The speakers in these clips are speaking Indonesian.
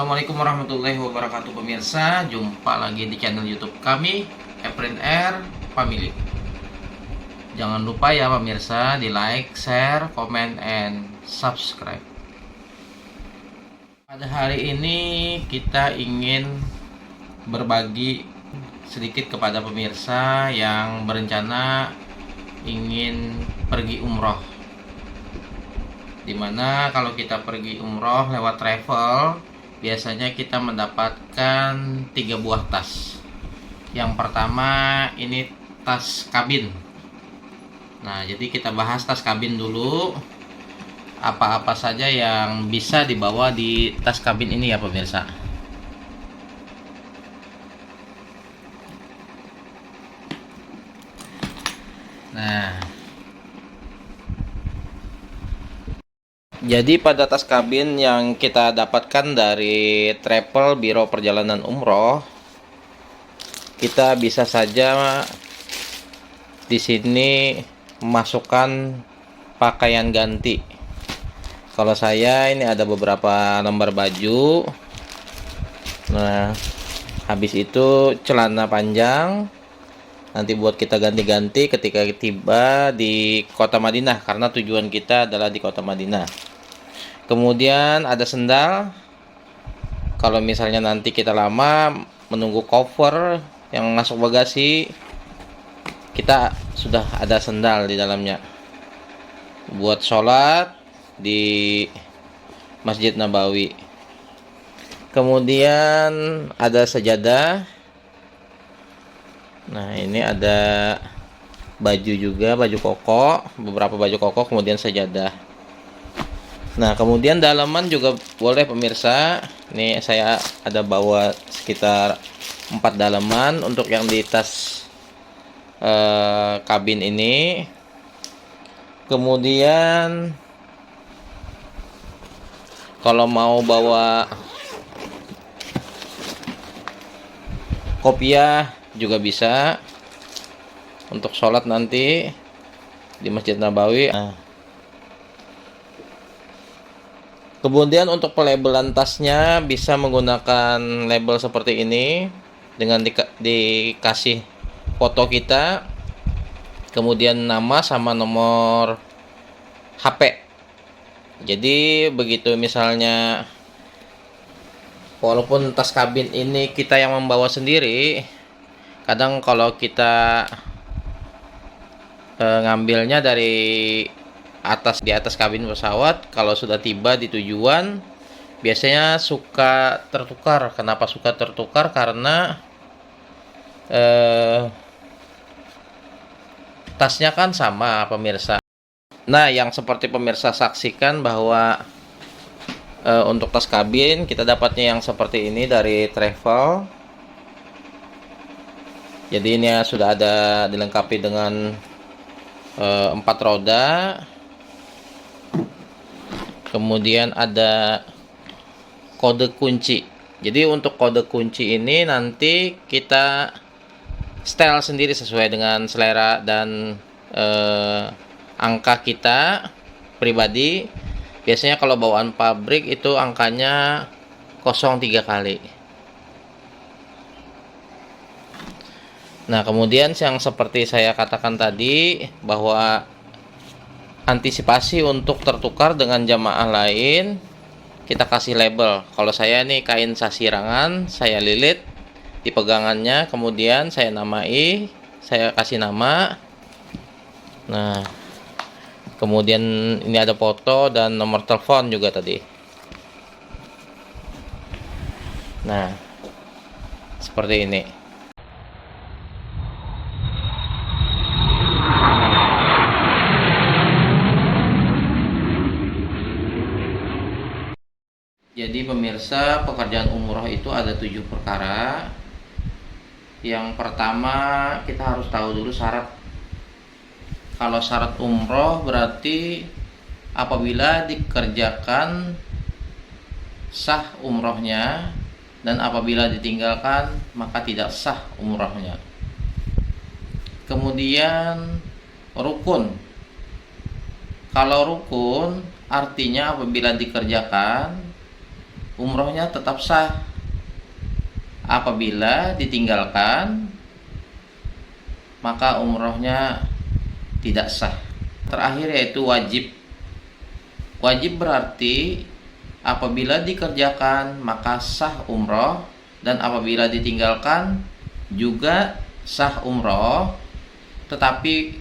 Assalamualaikum warahmatullahi wabarakatuh pemirsa. Jumpa lagi di channel YouTube kami, Efren Air Family. Jangan lupa ya pemirsa, di like, share, comment, and subscribe. Pada hari ini kita ingin berbagi sedikit kepada pemirsa yang berencana ingin pergi umroh. Dimana kalau kita pergi umroh lewat travel, biasanya kita mendapatkan 3 buah tas. Yang pertama ini tas kabin. Nah, jadi kita bahas tas kabin dulu. Apa-apa saja yang bisa dibawa di tas kabin ini ya pemirsa. Nah, jadi pada tas kabin yang kita dapatkan dari travel biro perjalanan umroh, kita bisa saja di sini masukkan pakaian ganti. Kalau saya ini ada beberapa lembar baju. Nah, habis itu celana panjang. Nanti buat kita ganti-ganti ketika tiba di kota Madinah, karena tujuan kita adalah di kota Madinah. Kemudian ada sendal. Kalau misalnya nanti kita lama menunggu cover yang masuk bagasi, kita sudah ada sendal di dalamnya buat sholat di Masjid Nabawi. Kemudian ada sajadah. Nah, ini ada baju juga, baju koko, beberapa baju koko, kemudian sajadah. Nah, kemudian dalaman juga boleh pemirsa. Ini saya ada bawa sekitar 4 dalaman untuk yang di tas kabin ini. Kemudian kalau mau bawa kopiah juga bisa untuk sholat nanti di Masjid Nabawi. Nah, kemudian untuk pelabelan tasnya bisa menggunakan label seperti ini dengan dikasih foto kita, kemudian nama sama nomor HP. Jadi begitu misalnya, walaupun tas kabin ini kita yang membawa sendiri, kadang kalau kita ngambilnya dari di atas kabin pesawat, kalau sudah tiba di tujuan biasanya suka tertukar. Kenapa suka tertukar? Karena tasnya kan sama pemirsa. Nah, yang seperti pemirsa saksikan bahwa untuk tas kabin kita dapatnya yang seperti ini dari travel. Jadi ini sudah ada dilengkapi dengan 4 roda. Kemudian ada kode kunci. Jadi untuk kode kunci ini nanti kita setel sendiri sesuai dengan selera dan angka kita pribadi. Biasanya kalau bawaan pabrik itu angkanya 03 kali. Nah, kemudian yang seperti saya katakan tadi, bahwa antisipasi untuk tertukar dengan jamaah lain, kita kasih label. Kalau saya nih kain sasirangan, saya lilit di pegangannya, kemudian saya namai, saya kasih nama. Nah, kemudian ini ada foto dan nomor telepon juga tadi. Nah, seperti ini. Jadi pemirsa, pekerjaan umroh itu ada 7 perkara. Yang pertama, kita harus tahu dulu syarat. Kalau syarat umroh berarti apabila dikerjakan sah umrohnya, dan apabila ditinggalkan maka tidak sah umrohnya. Kemudian rukun. Kalau rukun artinya apabila dikerjakan umrohnya tetap sah. Apabila ditinggalkan, maka umrohnya tidak sah. Terakhir yaitu wajib. Wajib berarti apabila dikerjakan maka sah umroh, dan apabila ditinggalkan juga sah umroh, tetapi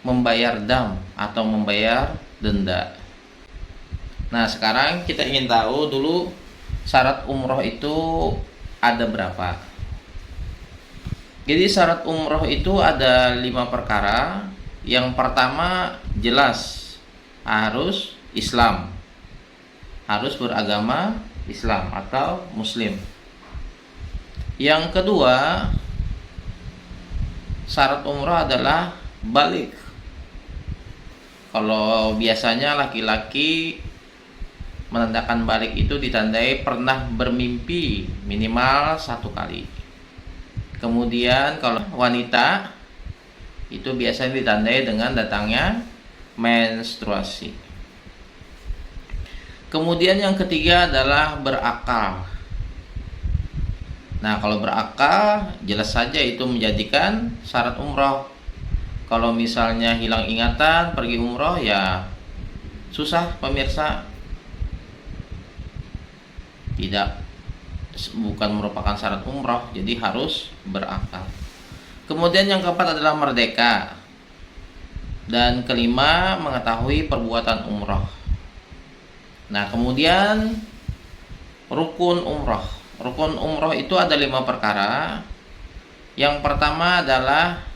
membayar dam atau membayar denda. Nah, sekarang kita ingin tahu dulu syarat umroh itu ada berapa. Jadi syarat umroh itu ada 5 perkara. Yang pertama jelas harus Islam, harus beragama Islam atau Muslim. Yang kedua, syarat umroh adalah balik. Kalau biasanya laki-laki menandakan balik itu ditandai pernah bermimpi minimal 1 kali. Kemudian kalau wanita itu biasanya ditandai dengan datangnya menstruasi. Kemudian yang ketiga adalah berakal. Nah, kalau berakal jelas saja itu menjadikan syarat umroh. Kalau misalnya hilang ingatan pergi umroh, ya susah pemirsa. Bukan merupakan syarat umroh, jadi harus berakal. Kemudian yang keempat adalah merdeka. Dan kelima, mengetahui perbuatan umroh. Nah, kemudian rukun umroh. Rukun umroh itu ada 5 perkara. Yang pertama adalah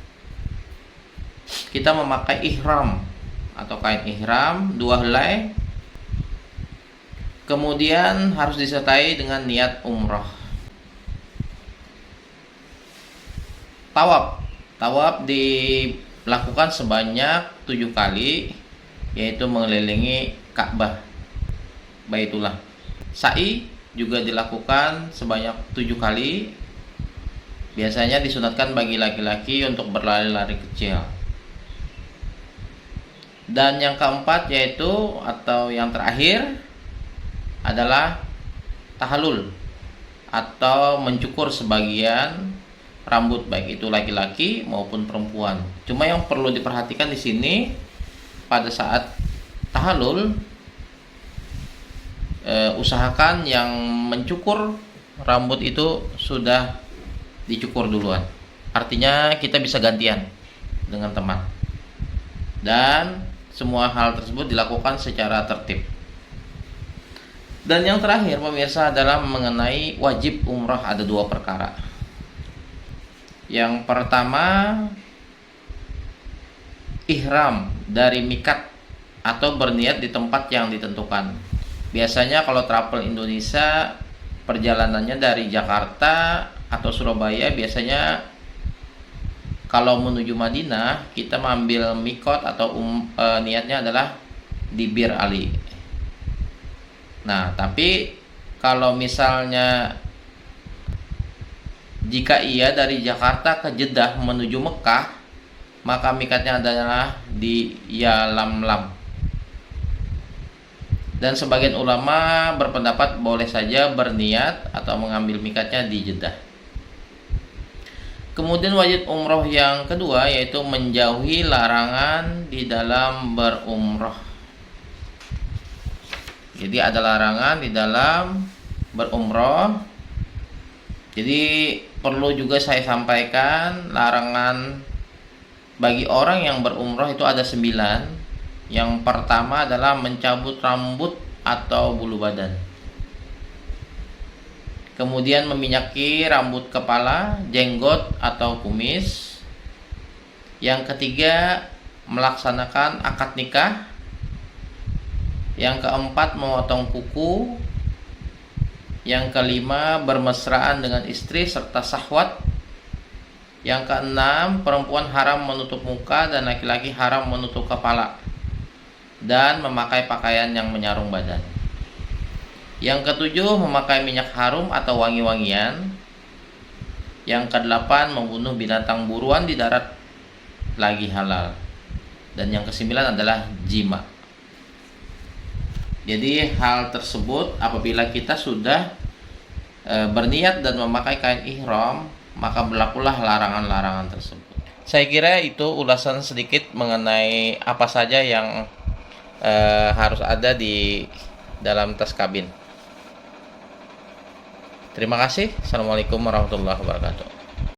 kita memakai ihram atau kain ihram 2 helai. Kemudian harus disertai dengan niat umroh. Tawaf dilakukan sebanyak 7 kali, yaitu mengelilingi Ka'bah, Baitullah. Sa'i juga dilakukan sebanyak 7 kali. Biasanya disunatkan bagi laki-laki untuk berlari-lari kecil. Dan yang keempat yaitu atau yang terakhir adalah tahallul atau mencukur sebagian rambut, baik itu laki-laki maupun perempuan. Cuma yang perlu diperhatikan di sini pada saat tahallul, usahakan yang mencukur rambut itu sudah dicukur duluan. Artinya kita bisa gantian dengan teman. Dan semua hal tersebut dilakukan secara tertib. Dan yang terakhir pemirsa adalah mengenai wajib umrah, ada 2 perkara. Yang pertama, ihram dari mikat atau berniat di tempat yang ditentukan. Biasanya kalau travel Indonesia perjalanannya dari Jakarta atau Surabaya, biasanya kalau menuju Madinah kita mengambil mikot atau niatnya adalah di Bir Ali. Nah, tapi kalau misalnya jika ia dari Jakarta ke Jeddah menuju Mekah, maka mikatnya adalah di Yalamlam. Dan sebagian ulama berpendapat boleh saja berniat atau mengambil mikatnya di Jeddah. Kemudian wajib umroh yang kedua yaitu menjauhi larangan di dalam berumroh. Jadi ada larangan di dalam berumroh. Jadi perlu juga saya sampaikan, larangan bagi orang yang berumroh itu ada 9. Yang pertama adalah mencabut rambut atau bulu badan. Kemudian meminyaki rambut kepala, jenggot atau kumis. Yang ketiga, melaksanakan akad nikah. Yang keempat, memotong kuku. Yang kelima, bermesraan dengan istri serta syahwat. Yang keenam, perempuan haram menutup muka dan laki-laki haram menutup kepala dan memakai pakaian yang menyarung badan. Yang ketujuh, memakai minyak harum atau wangi-wangian. Yang kedelapan, membunuh binatang buruan di darat lagi halal. Dan yang kesembilan adalah jima. Jadi hal tersebut apabila kita sudah berniat dan memakai kain ihram, maka berlakulah larangan-larangan tersebut. Saya kira itu ulasan sedikit mengenai apa saja yang harus ada di dalam tas kabin. Terima kasih. Assalamualaikum warahmatullahi wabarakatuh.